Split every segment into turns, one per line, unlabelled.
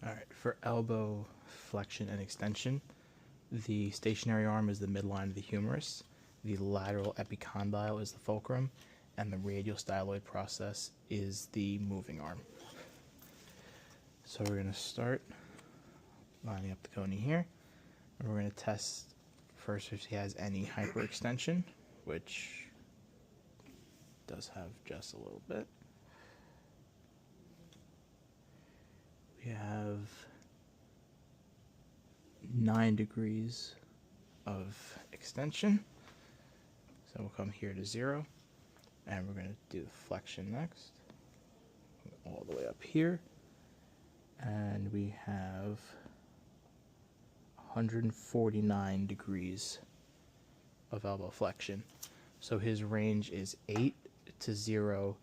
Alright, for elbow flexion and extension, the stationary arm is the midline of the humerus, the lateral epicondyle is the fulcrum, and the radial styloid process is the moving arm. So we're going to start lining up the goni here, and we're going to test first if he has any hyperextension, which does have just a little bit. We have 9 degrees of extension, so we'll come here to 0, and we're going to do the flexion next, all the way up here, and we have 149 degrees of elbow flexion. So his range is 8 to 0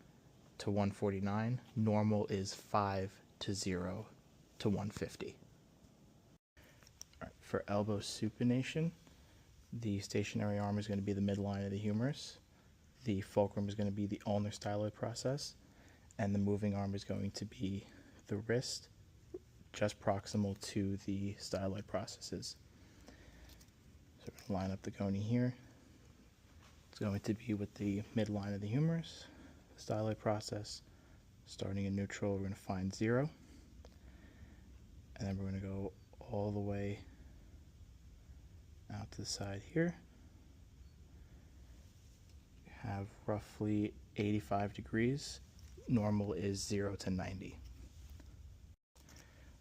to 149. Normal is 5 to 0 to 150. All right, for elbow supination, the stationary arm is going to be the midline of the humerus. The fulcrum is going to be the ulnar styloid process, and the moving arm is going to be the wrist, just proximal to the styloid processes. So we're going to line up the goni here. It's going to be with the midline of the humerus, the styloid process. Starting in neutral, we're going to find 0. And then we're going to go all the way out to the side here. We have roughly 85 degrees. Normal is 0 to 90.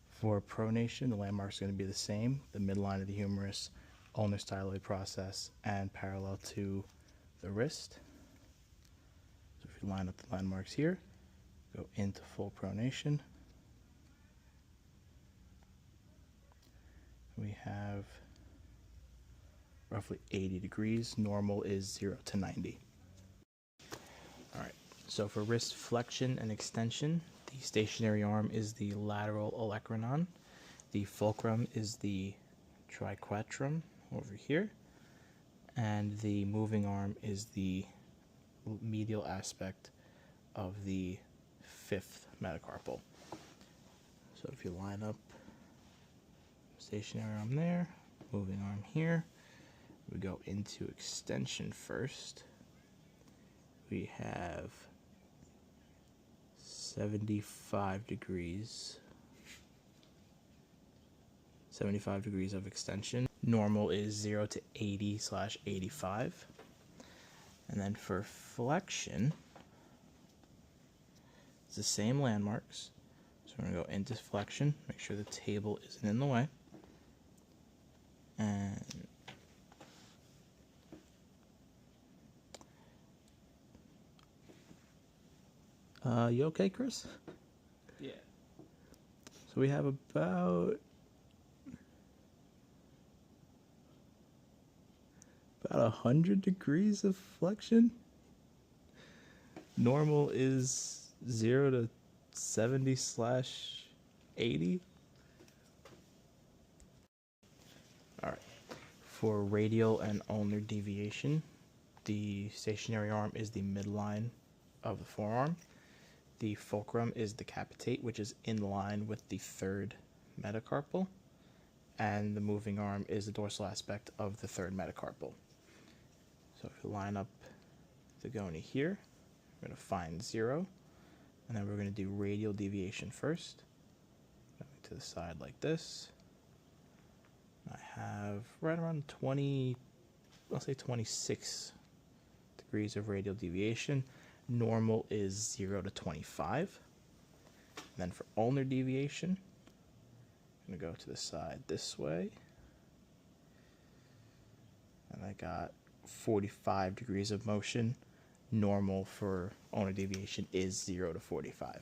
For pronation, the landmark is going to be the same, the midline of the humerus, ulnar styloid process, and parallel to the wrist. So if you line up the landmarks here, go into full pronation. We have roughly 80 degrees. Normal is 0 to 90. All right, so for wrist flexion and extension, the stationary arm is the lateral olecranon. The fulcrum is the triquetrum over here. And the moving arm is the medial aspect of the 5th metacarpal. So if you line up stationary arm there, moving arm here, we go into extension first. We have 75 degrees of extension. Normal is 0 to 80/85. And then for flexion, it's the same landmarks. So we're going to go into flexion, make sure the table isn't in the way. And you okay, Chris?
Yeah.
So we have about 100 degrees of flexion. Normal is 0 to 70/80. All right. For radial and ulnar deviation, the stationary arm is the midline of the forearm. The fulcrum is the capitate, which is in line with the 3rd metacarpal. And the moving arm is the dorsal aspect of the 3rd metacarpal. So if you line up the goni here, we're going to find 0. And then we're going to do radial deviation first. Going to the side like this. I have right around 20, I'll say 26 degrees of radial deviation. Normal is 0 to 25. And then for ulnar deviation, I'm going to go to the side this way. And I got 45 degrees of motion. Normal for ulnar deviation is 0 to 45.